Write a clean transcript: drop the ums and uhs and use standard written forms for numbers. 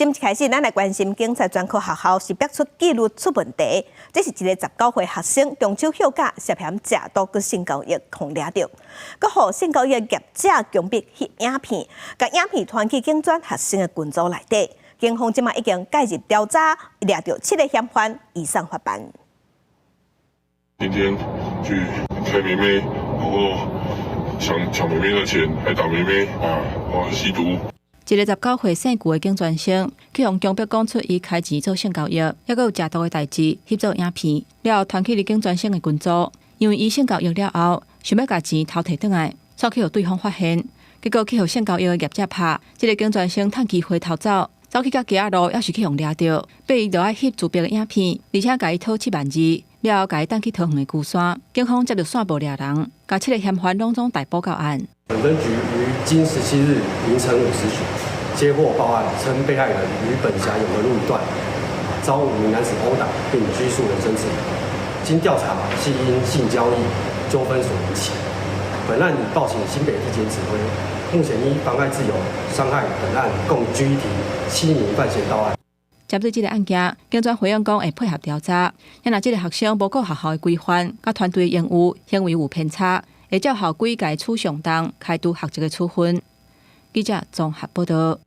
今一开始，咱来关心警察专科学校是逼出纪律出问题。这是一个19岁学生中手休假，涉嫌食毒佮性交易，控抓到，佮互性交易业者强迫翕影片，甲影片传去警专学生的群组内底。警方即马已经介入调查，抓到7个嫌犯，移送法办。今天去开妹妹，然后抢妹妹的钱，还打妹妹啊，吸毒。一个19岁姓顾的警专生，去向强迫讲出伊开钱做性交易，还佫有食毒的代志，翕做影片，了后传去li警专生的群组。因为伊性交易了后，想要把钱偷摕转来，错去互对方发现，结果去互性交易的业者拍，这个警专生趁机会逃走，走去到街仔路，要是去互抓到，被伊就爱翕自闭的影片，而且甲伊讨7万2，了后甲伊带去桃园的旧山。警方接到线报抓人，甲7个嫌犯拢总逮捕到案。本分局于今17日凌晨5时许接获报案，称被害人于本辖永和路一段遭5名男子殴打，并拘束人身自由。经调查，系因性交易纠纷所引起。本案已报请新北地检指挥，目前依妨碍自由、伤害等案共拘提7名犯嫌到案。针对这个案件，警专回应讲会配合调查，若这个学生无顾学校的规范，甲团队的业务行为有偏差，会照校规改处上当，开除学籍的处分。记者综合报道。